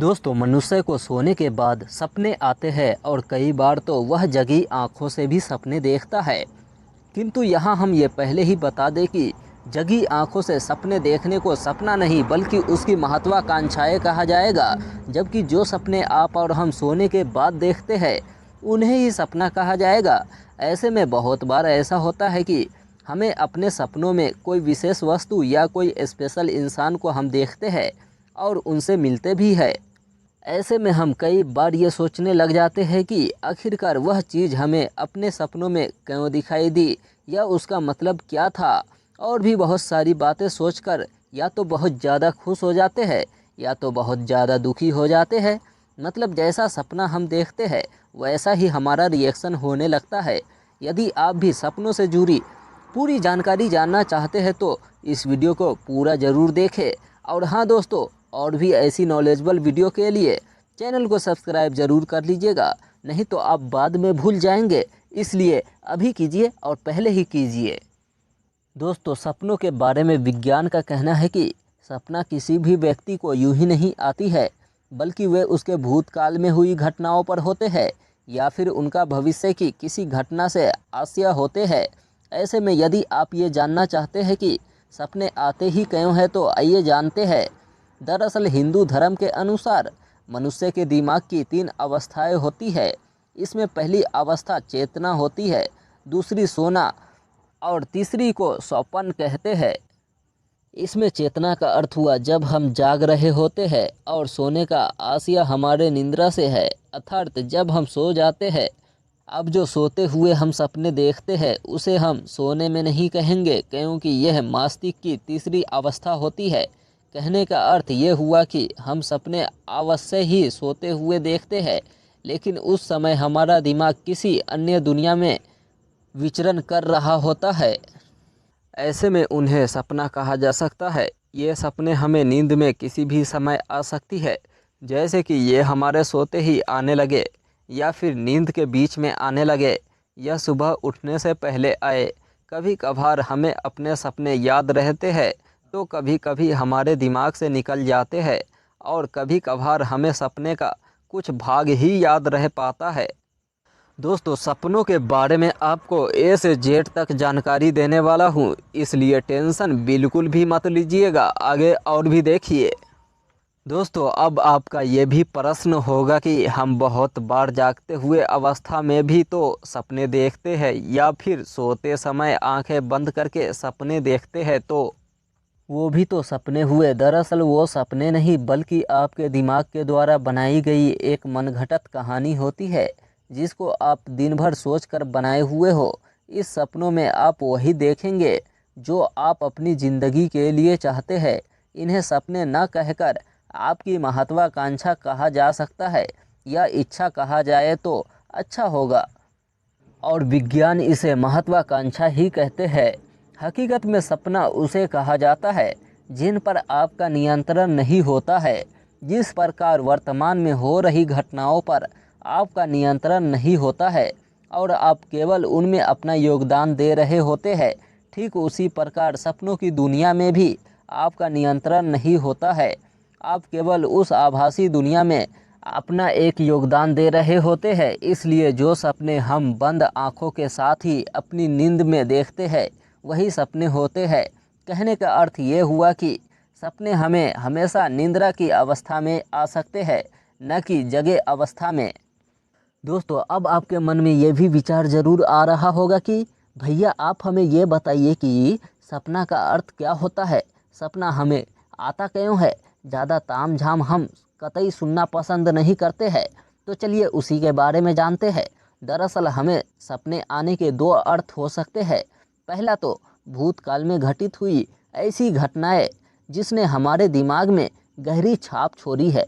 दोस्तों, मनुष्य को सोने के बाद सपने आते हैं और कई बार तो वह जगी आंखों से भी सपने देखता है। किंतु यहाँ हम ये पहले ही बता दें कि जगी आंखों से सपने देखने को सपना नहीं बल्कि उसकी महत्वाकांक्षाएं कहा जाएगा, जबकि जो सपने आप और हम सोने के बाद देखते हैं उन्हें ही सपना कहा जाएगा। ऐसे में बहुत बार ऐसा होता है कि हमें अपने सपनों में कोई विशेष वस्तु या कोई स्पेशल इंसान को हम देखते हैं और उनसे मिलते भी है। ऐसे में हम कई बार ये सोचने लग जाते हैं कि आखिरकार वह चीज़ हमें अपने सपनों में क्यों दिखाई दी या उसका मतलब क्या था, और भी बहुत सारी बातें सोचकर या तो बहुत ज़्यादा खुश हो जाते हैं या तो बहुत ज़्यादा दुखी हो जाते हैं। मतलब जैसा सपना हम देखते हैं वैसा ही हमारा रिएक्शन होने लगता है। यदि आप भी सपनों से जुड़ी पूरी जानकारी जानना चाहते हैं तो इस वीडियो को पूरा ज़रूर देखें। और हाँ दोस्तों, और भी ऐसी नॉलेजेबल वीडियो के लिए चैनल को सब्सक्राइब ज़रूर कर लीजिएगा, नहीं तो आप बाद में भूल जाएंगे। इसलिए अभी कीजिए और पहले ही कीजिए। दोस्तों, सपनों के बारे में विज्ञान का कहना है कि सपना किसी भी व्यक्ति को यूं ही नहीं आती है, बल्कि वे उसके भूतकाल में हुई घटनाओं पर होते हैं या फिर उनका भविष्य की किसी घटना से आशय होते हैं। ऐसे में यदि आप ये जानना चाहते हैं कि सपने आते ही क्यों हैं तो आइए जानते हैं। दरअसल हिंदू धर्म के अनुसार मनुष्य के दिमाग की 3 अवस्थाएं होती है। इसमें पहली अवस्था चेतना होती है, दूसरी सोना और तीसरी को स्वप्न कहते हैं। इसमें चेतना का अर्थ हुआ जब हम जाग रहे होते हैं और सोने का आशय हमारे निद्रा से है, अर्थात जब हम सो जाते हैं। अब जो सोते हुए हम सपने देखते हैं उसे हम सोने में नहीं कहेंगे, क्योंकि यह मस्तिष्क की तीसरी अवस्था होती है। कहने का अर्थ ये हुआ कि हम सपने अवश्य ही सोते हुए देखते हैं, लेकिन उस समय हमारा दिमाग किसी अन्य दुनिया में विचरण कर रहा होता है। ऐसे में उन्हें सपना कहा जा सकता है। ये सपने हमें नींद में किसी भी समय आ सकती है, जैसे कि ये हमारे सोते ही आने लगे या फिर नींद के बीच में आने लगे या सुबह उठने से पहले आए। कभी कभार हमें अपने सपने याद रहते हैं तो कभी कभी हमारे दिमाग से निकल जाते हैं और कभी कभार हमें सपने का कुछ भाग ही याद रह पाता है। दोस्तों, सपनों के बारे में आपको ए से जेड तक जानकारी देने वाला हूँ, इसलिए टेंशन बिल्कुल भी मत लीजिएगा, आगे और भी देखिए। दोस्तों, अब आपका ये भी प्रश्न होगा कि हम बहुत बार जागते हुए अवस्था में भी तो सपने देखते हैं या फिर सोते समय आंखें बंद करके सपने देखते हैं, तो वो भी तो सपने हुए। दरअसल वो सपने नहीं बल्कि आपके दिमाग के द्वारा बनाई गई एक मनगढ़ंत कहानी होती है, जिसको आप दिन भर सोच कर बनाए हुए हो। इस सपनों में आप वही देखेंगे जो आप अपनी ज़िंदगी के लिए चाहते हैं। इन्हें सपने न कहकर आपकी महत्वाकांक्षा कहा जा सकता है या इच्छा कहा जाए तो अच्छा होगा, और विज्ञान इसे महत्वाकांक्षा ही कहते हैं। हकीकत में सपना उसे कहा जाता है जिन पर आपका नियंत्रण नहीं होता है। जिस प्रकार वर्तमान में हो रही घटनाओं पर आपका नियंत्रण नहीं होता है और आप केवल उनमें अपना योगदान दे रहे होते हैं, ठीक उसी प्रकार सपनों की दुनिया में भी आपका नियंत्रण नहीं होता है। आप केवल उस आभासी दुनिया में अपना एक योगदान दे रहे होते हैं। इसलिए जो सपने हम बंद आँखों के साथ ही अपनी नींद में देखते हैं वही सपने होते हैं। कहने का अर्थ ये हुआ कि सपने हमें हमेशा निद्रा की अवस्था में आ सकते हैं, न कि जगे अवस्था में। दोस्तों, अब आपके मन में ये भी विचार ज़रूर आ रहा होगा कि भैया आप हमें ये बताइए कि सपना का अर्थ क्या होता है, सपना हमें आता क्यों है। ज़्यादा ताम झाम हम कतई सुनना पसंद नहीं करते हैं, तो चलिए उसी के बारे में जानते हैं। दरअसल हमें सपने आने के 2 अर्थ हो सकते हैं। पहला तो भूतकाल में घटित हुई ऐसी घटनाएं जिसने हमारे दिमाग में गहरी छाप छोड़ी है।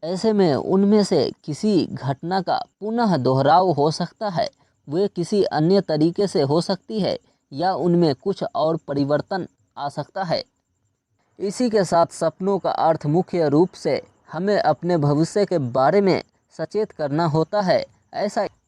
ऐसे में उनमें से किसी घटना का पुनः दोहराव हो सकता है, वे किसी अन्य तरीके से हो सकती है या उनमें कुछ और परिवर्तन आ सकता है। इसी के साथ सपनों का अर्थ मुख्य रूप से हमें अपने भविष्य के बारे में सचेत करना होता है।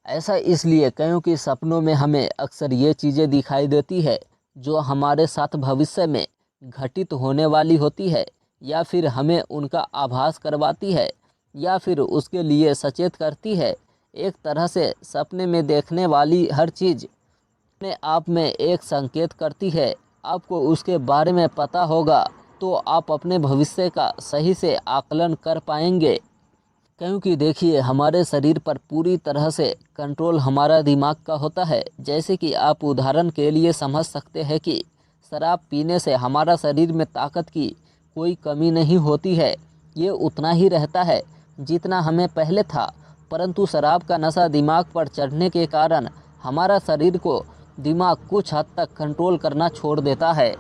ऐसा इसलिए क्योंकि सपनों में हमें अक्सर ये चीज़ें दिखाई देती है जो हमारे साथ भविष्य में घटित होने वाली होती है या फिर हमें उनका आभास करवाती है। या फिर उसके लिए सचेत करती है। एक तरह से सपने में देखने वाली हर चीज़ अपने आप में एक संकेत करती है। आपको उसके बारे में पता होगा तो आप अपने भविष्य का सही से आकलन कर पाएंगे। क्योंकि देखिए, हमारे शरीर पर पूरी तरह से कंट्रोल हमारा दिमाग का होता है। जैसे कि आप उदाहरण के लिए समझ सकते हैं कि शराब पीने से हमारा शरीर में ताकत की कोई कमी नहीं होती है, ये उतना ही रहता है जितना हमें पहले था। परंतु शराब का नशा दिमाग पर चढ़ने के कारण हमारा शरीर को दिमाग कुछ हद तक कंट्रोल करना छोड़ देता है।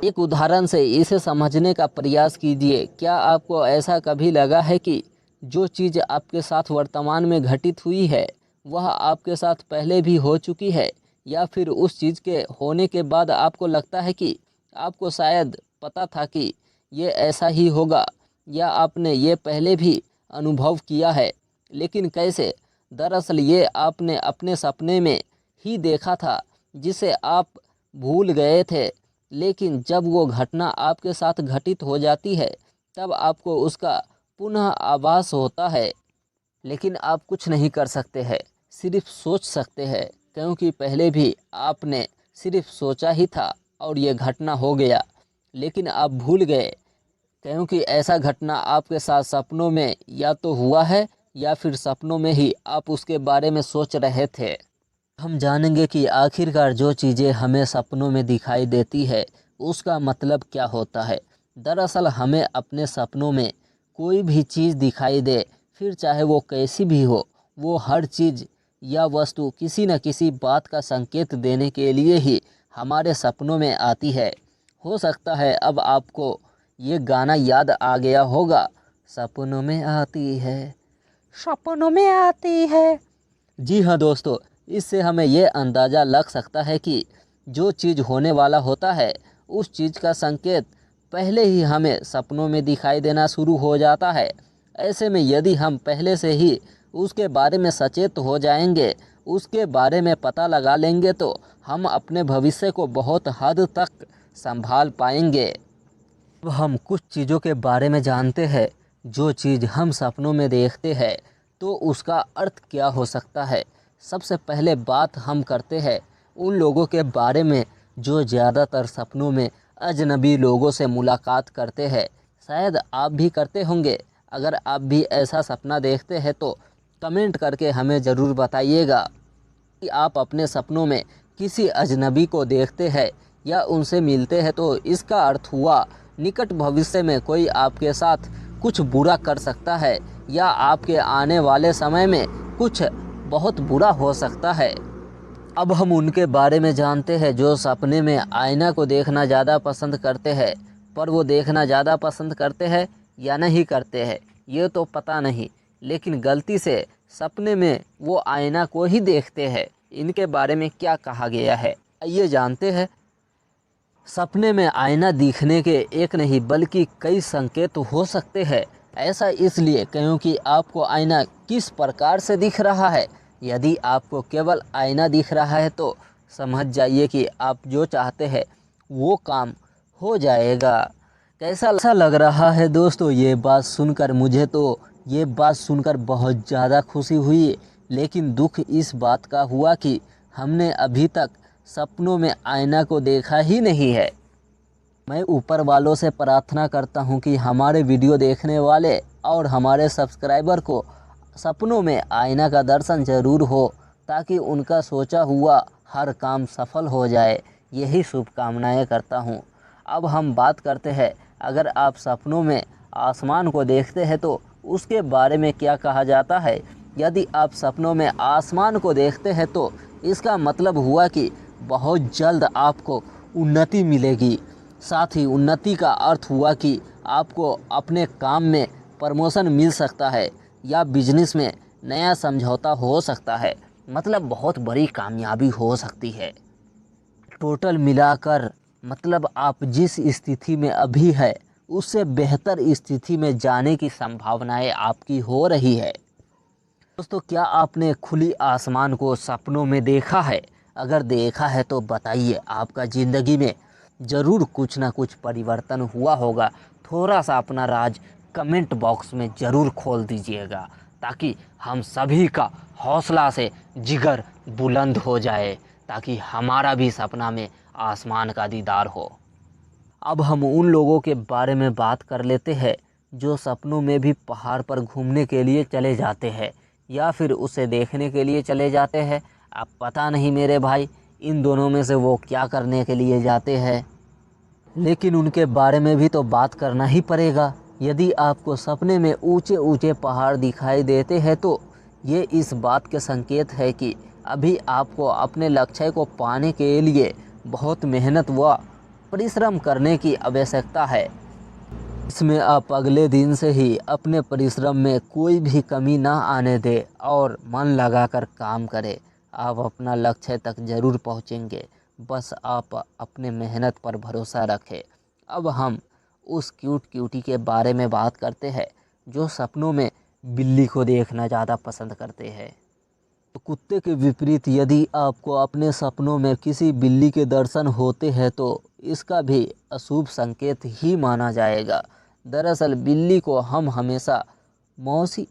एक उदाहरण से इसे समझने का प्रयास कीजिए। क्या आपको ऐसा कभी लगा है कि जो चीज़ आपके साथ वर्तमान में घटित हुई है वह आपके साथ पहले भी हो चुकी है, या फिर उस चीज़ के होने के बाद आपको लगता है कि आपको शायद पता था कि ये ऐसा ही होगा, या आपने ये पहले भी अनुभव किया है, लेकिन कैसे? दरअसल ये आपने अपने सपने में ही देखा था जिसे आप भूल गए थे, लेकिन जब वो घटना आपके साथ घटित हो जाती है तब आपको उसका पुनः आभास होता है। लेकिन आप कुछ नहीं कर सकते हैं, सिर्फ सोच सकते हैं, क्योंकि पहले भी आपने सिर्फ सोचा ही था और ये घटना हो गया, लेकिन आप भूल गए, क्योंकि ऐसा घटना आपके साथ सपनों में या तो हुआ है या फिर सपनों में ही आप उसके बारे में सोच रहे थे। हम जानेंगे कि आखिरकार जो चीज़ें हमें सपनों में दिखाई देती है उसका मतलब क्या होता है। दरअसल हमें अपने सपनों में कोई भी चीज़ दिखाई दे, फिर चाहे वो कैसी भी हो, वो हर चीज़ या वस्तु किसी न किसी बात का संकेत देने के लिए ही हमारे सपनों में आती है। हो सकता है अब आपको ये गाना याद आ गया होगा, सपनों में आती है, सपनों में आती है। जी हाँ दोस्तों, इससे हमें ये अंदाज़ा लग सकता है कि जो चीज़ होने वाला होता है उस चीज़ का संकेत पहले ही हमें सपनों में दिखाई देना शुरू हो जाता है। ऐसे में यदि हम पहले से ही उसके बारे में सचेत हो जाएंगे, उसके बारे में पता लगा लेंगे, तो हम अपने भविष्य को बहुत हद तक संभाल पाएंगे। अब हम कुछ चीज़ों के बारे में जानते हैं। जो चीज़ हम सपनों में देखते हैं तो उसका अर्थ क्या हो सकता है। सबसे पहले बात हम करते हैं उन लोगों के बारे में जो ज़्यादातर सपनों में अजनबी लोगों से मुलाकात करते हैं। शायद आप भी करते होंगे। अगर आप भी ऐसा सपना देखते हैं तो कमेंट करके हमें ज़रूर बताइएगा कि आप अपने सपनों में किसी अजनबी को देखते हैं या उनसे मिलते हैं, तो इसका अर्थ हुआ निकट भविष्य में कोई आपके साथ कुछ बुरा कर सकता है, या आपके आने वाले समय में कुछ बहुत बुरा हो सकता है। अब हम उनके बारे में जानते हैं जो सपने में आईना को देखना ज़्यादा पसंद करते हैं। पर वो देखना ज़्यादा पसंद करते हैं या नहीं करते हैं ये तो पता नहीं, लेकिन गलती से सपने में वो आईना को ही देखते हैं। इनके बारे में क्या कहा गया है आइए जानते हैं। सपने में आईना दिखने के एक नहीं बल्कि कई संकेत हो सकते हैं। ऐसा इसलिए क्योंकि आपको आईना किस प्रकार से दिख रहा है। यदि आपको केवल आईना दिख रहा है तो समझ जाइए कि आप जो चाहते हैं वो काम हो जाएगा। कैसा लग रहा है दोस्तों ये बात सुनकर? मुझे तो ये बात सुनकर बहुत ज़्यादा खुशी हुई, लेकिन दुख इस बात का हुआ कि हमने अभी तक सपनों में आईना को देखा ही नहीं है। मैं ऊपर वालों से प्रार्थना करता हूं कि हमारे वीडियो देखने वाले और हमारे सब्सक्राइबर को सपनों में आईना का दर्शन ज़रूर हो, ताकि उनका सोचा हुआ हर काम सफल हो जाए। यही शुभकामनाएं करता हूं। अब हम बात करते हैं, अगर आप सपनों में आसमान को देखते हैं तो उसके बारे में क्या कहा जाता है। यदि आप सपनों में आसमान को देखते हैं तो इसका मतलब हुआ कि बहुत जल्द आपको उन्नति मिलेगी। साथ ही उन्नति का अर्थ हुआ कि आपको अपने काम में प्रमोशन मिल सकता है या बिजनेस में नया समझौता हो सकता है, मतलब बहुत बड़ी कामयाबी हो सकती है। टोटल मिलाकर मतलब आप जिस स्थिति में अभी है उससे बेहतर स्थिति में जाने की संभावनाएं आपकी हो रही है। दोस्तों, क्या आपने खुली आसमान को सपनों में देखा है? अगर देखा है तो बताइए, आपका ज़िंदगी में ज़रूर कुछ ना कुछ परिवर्तन हुआ होगा। थोड़ा सा अपना राज कमेंट बॉक्स में ज़रूर खोल दीजिएगा, ताकि हम सभी का हौसला से जिगर बुलंद हो जाए, ताकि हमारा भी सपना में आसमान का दीदार हो। अब हम उन लोगों के बारे में बात कर लेते हैं जो सपनों में भी पहाड़ पर घूमने के लिए चले जाते हैं या फिर उसे देखने के लिए चले जाते हैं। अब पता नहीं मेरे भाई, इन दोनों में से वो क्या करने के लिए जाते हैं, लेकिन उनके बारे में भी तो बात करना ही पड़ेगा। यदि आपको सपने में ऊंचे ऊंचे पहाड़ दिखाई देते हैं तो ये इस बात के संकेत है कि अभी आपको अपने लक्ष्य को पाने के लिए बहुत मेहनत व परिश्रम करने की आवश्यकता है। इसमें आप अगले दिन से ही अपने परिश्रम में कोई भी कमी ना आने दें और मन लगाकर काम करें। आप अपना लक्ष्य तक ज़रूर पहुंचेंगे, बस आप अपने मेहनत पर भरोसा रखें। अब हम उस क्यूटी के बारे में बात करते हैं जो सपनों में बिल्ली को देखना ज़्यादा पसंद करते हैं। तो कुत्ते के विपरीत यदि आपको अपने सपनों में किसी बिल्ली के दर्शन होते हैं तो इसका भी अशुभ संकेत ही माना जाएगा। दरअसल बिल्ली को हम हमेशा मौसी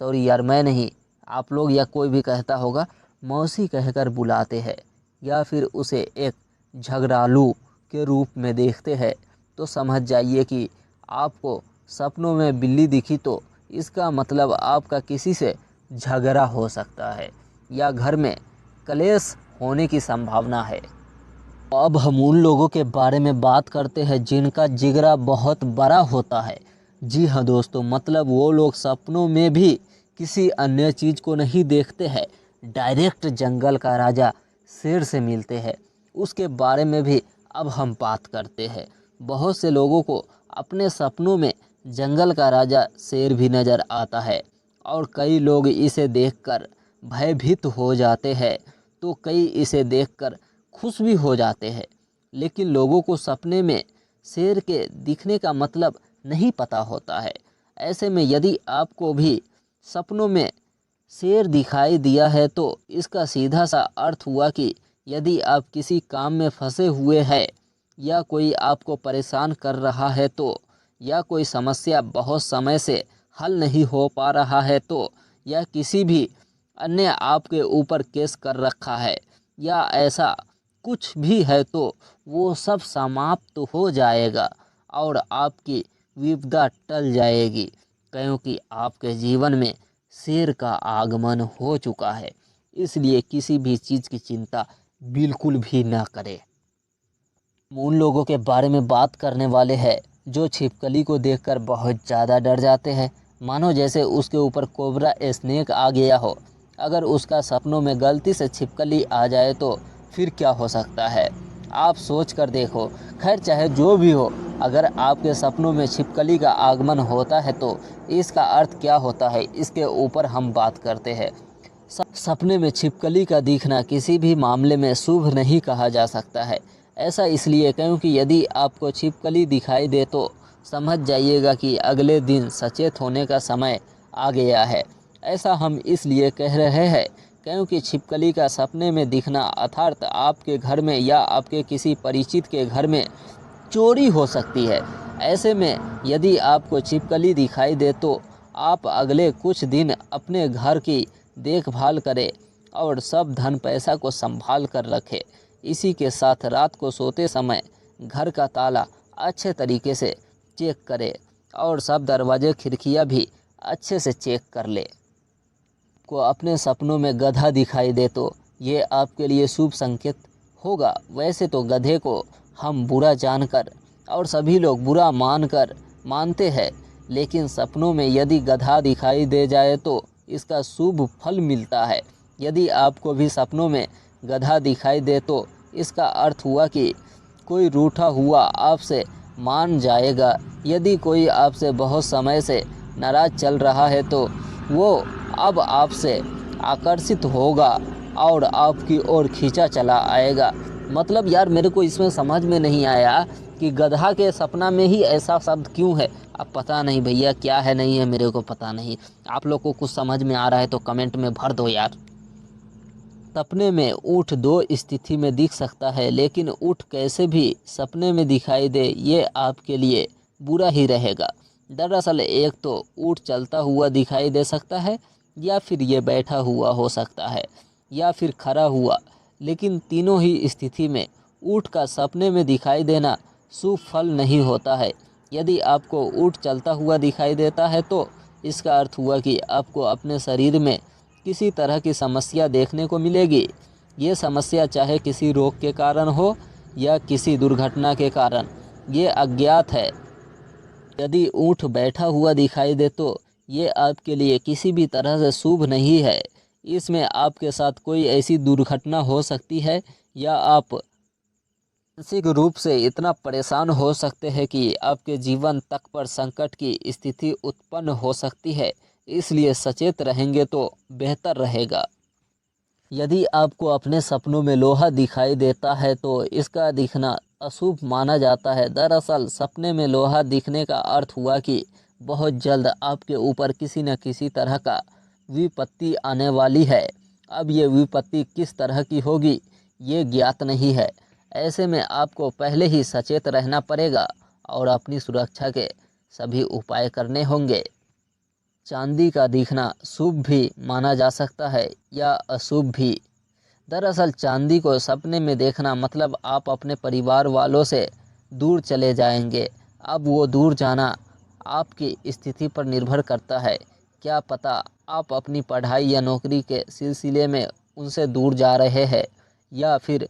मैं नहीं, आप लोग या कोई भी कहता होगा, मौसी कहकर बुलाते हैं या फिर उसे एक झगड़ालू के रूप में देखते हैं। तो समझ जाइए कि आपको सपनों में बिल्ली दिखी तो इसका मतलब आपका किसी से झगड़ा हो सकता है या घर में कलेश होने की संभावना है। अब हम उन लोगों के बारे में बात करते हैं जिनका जिगरा बहुत बड़ा होता है। जी हाँ दोस्तों, मतलब वो लोग सपनों में भी किसी अन्य चीज़ को नहीं देखते हैं, डायरेक्ट जंगल का राजा शेर से मिलते हैं। उसके बारे में भी अब हम बात करते हैं। बहुत से लोगों को अपने सपनों में जंगल का राजा शेर भी नज़र आता है और कई लोग इसे देखकर भयभीत हो जाते हैं तो कई इसे देखकर खुश भी हो जाते हैं। लेकिन लोगों को सपने में शेर के दिखने का मतलब नहीं पता होता है। ऐसे में यदि आपको भी सपनों में शेर दिखाई दिया है तो इसका सीधा सा अर्थ हुआ कि यदि आप किसी काम में फंसे हुए हैं या कोई आपको परेशान कर रहा है तो, या कोई समस्या बहुत समय से हल नहीं हो पा रहा है तो, या किसी भी अन्य आपके ऊपर केस कर रखा है या ऐसा कुछ भी है तो वो सब समाप्त हो जाएगा और आपकी विपदा टल जाएगी, क्योंकि आपके जीवन में शेर का आगमन हो चुका है। इसलिए किसी भी चीज़ की चिंता बिल्कुल भी ना करें। उन लोगों के बारे में बात करने वाले हैं जो छिपकली को देखकर बहुत ज़्यादा डर जाते हैं, मानो जैसे उसके ऊपर कोबरा स्नेक आ गया हो। अगर उसका सपनों में गलती से छिपकली आ जाए तो फिर क्या हो सकता है, आप सोच कर देखो। खैर चाहे जो भी हो, अगर आपके सपनों में छिपकली का आगमन होता है तो इसका अर्थ क्या होता है, इसके ऊपर हम बात करते हैं। सपने में छिपकली का दिखना किसी भी मामले में शुभ नहीं कहा जा सकता है। ऐसा इसलिए क्योंकि यदि आपको छिपकली दिखाई दे तो समझ जाइएगा कि अगले दिन सचेत होने का समय आ गया है। ऐसा हम इसलिए कह रहे हैं क्योंकि छिपकली का सपने में दिखना अर्थात आपके घर में या आपके किसी परिचित के घर में चोरी हो सकती है। ऐसे में यदि आपको छिपकली दिखाई दे तो आप अगले कुछ दिन अपने घर की देखभाल करें और सब धन पैसा को संभाल कर रखें। इसी के साथ रात को सोते समय घर का ताला अच्छे तरीके से चेक करें और सब दरवाजे खिड़कियां भी अच्छे से चेक कर ले। को अपने सपनों में गधा दिखाई दे तो ये आपके लिए शुभ संकेत होगा। वैसे तो गधे को हम बुरा जानकर और सभी लोग बुरा मानते हैं, लेकिन सपनों में यदि गधा दिखाई दे जाए तो इसका शुभ फल मिलता है। यदि आपको भी सपनों में गधा दिखाई दे तो इसका अर्थ हुआ कि कोई रूठा हुआ आपसे मान जाएगा। यदि कोई आपसे बहुत समय से नाराज़ चल रहा है तो वो अब आपसे आकर्षित होगा और आपकी ओर खींचा चला आएगा। मतलब यार मेरे को इसमें समझ में नहीं आया कि गधा के सपना में ही ऐसा शब्द क्यों है। अब पता नहीं भैया क्या है नहीं है, मेरे को पता नहीं। आप लोग को कुछ समझ में आ रहा है तो कमेंट में भर दो यार। सपने में ऊँट दो स्थिति में दिख सकता है, लेकिन ऊँट कैसे भी सपने में दिखाई दे ये आपके लिए बुरा ही रहेगा। दरअसल एक तो ऊँट चलता हुआ दिखाई दे सकता है, या फिर ये बैठा हुआ हो सकता है, या फिर खड़ा हुआ, लेकिन तीनों ही स्थिति में ऊँट का सपने में दिखाई देना शुभ फल नहीं होता है। यदि आपको ऊँट चलता हुआ दिखाई देता है तो इसका अर्थ हुआ कि आपको अपने शरीर में किसी तरह की समस्या देखने को मिलेगी। ये समस्या चाहे किसी रोग के कारण हो या किसी दुर्घटना के कारण, ये अज्ञात है। यदि ऊँट बैठा हुआ दिखाई दे तो ये आपके लिए किसी भी तरह से शुभ नहीं है। इसमें आपके साथ कोई ऐसी दुर्घटना हो सकती है, या आप मानसिक रूप से इतना परेशान हो सकते हैं कि आपके जीवन तक पर संकट की स्थिति उत्पन्न हो सकती है। इसलिए सचेत रहेंगे तो बेहतर रहेगा। यदि आपको अपने सपनों में लोहा दिखाई देता है तो इसका दिखना अशुभ माना जाता है। दरअसल सपने में लोहा दिखने का अर्थ हुआ कि बहुत जल्द आपके ऊपर किसी न किसी तरह का विपत्ति आने वाली है। अब ये विपत्ति किस तरह की होगी ये ज्ञात नहीं है। ऐसे में आपको पहले ही सचेत रहना पड़ेगा और अपनी सुरक्षा के सभी उपाय करने होंगे। चांदी का दिखना शुभ भी माना जा सकता है या अशुभ भी। दरअसल चांदी को सपने में देखना मतलब आप अपने परिवार वालों से दूर चले जाएंगे। अब वो दूर जाना आपकी स्थिति पर निर्भर करता है। क्या पता आप अपनी पढ़ाई या नौकरी के सिलसिले में उनसे दूर जा रहे हैं, या फिर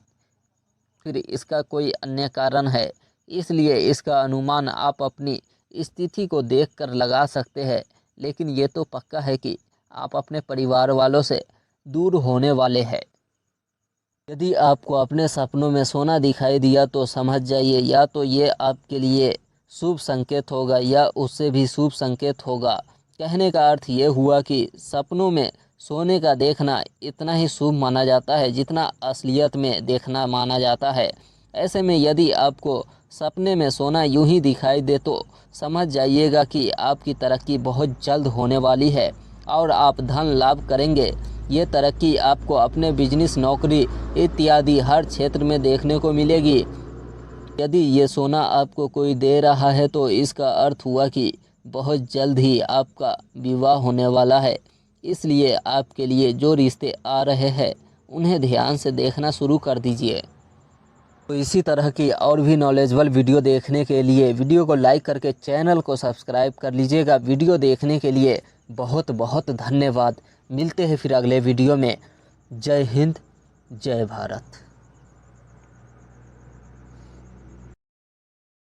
इसका कोई अन्य कारण है। इसलिए इसका अनुमान आप अपनी स्थिति को देखकर लगा सकते हैं, लेकिन ये तो पक्का है कि आप अपने परिवार वालों से दूर होने वाले हैं। यदि आपको अपने सपनों में सोना दिखाई दिया तो समझ जाइए या तो ये आपके लिए शुभ संकेत होगा या उससे भी शुभ संकेत होगा। कहने का अर्थ ये हुआ कि सपनों में सोने का देखना इतना ही शुभ माना जाता है जितना असलियत में देखना माना जाता है। ऐसे में यदि आपको सपने में सोना यूं ही दिखाई दे तो समझ जाइएगा कि आपकी तरक्की बहुत जल्द होने वाली है और आप धन लाभ करेंगे। ये तरक्की आपको अपने बिजनेस, नौकरी इत्यादि हर क्षेत्र में देखने को मिलेगी। यदि ये सोना आपको कोई दे रहा है तो इसका अर्थ हुआ कि बहुत जल्द ही आपका विवाह होने वाला है। इसलिए आपके लिए जो रिश्ते आ रहे हैं उन्हें ध्यान से देखना शुरू कर दीजिए। तो इसी तरह की और भी नॉलेजेबल वीडियो देखने के लिए वीडियो को लाइक करके चैनल को सब्सक्राइब कर लीजिएगा। वीडियो देखने के लिए बहुत बहुत धन्यवाद। मिलते हैं फिर अगले वीडियो में। जय हिंद, जय भारत।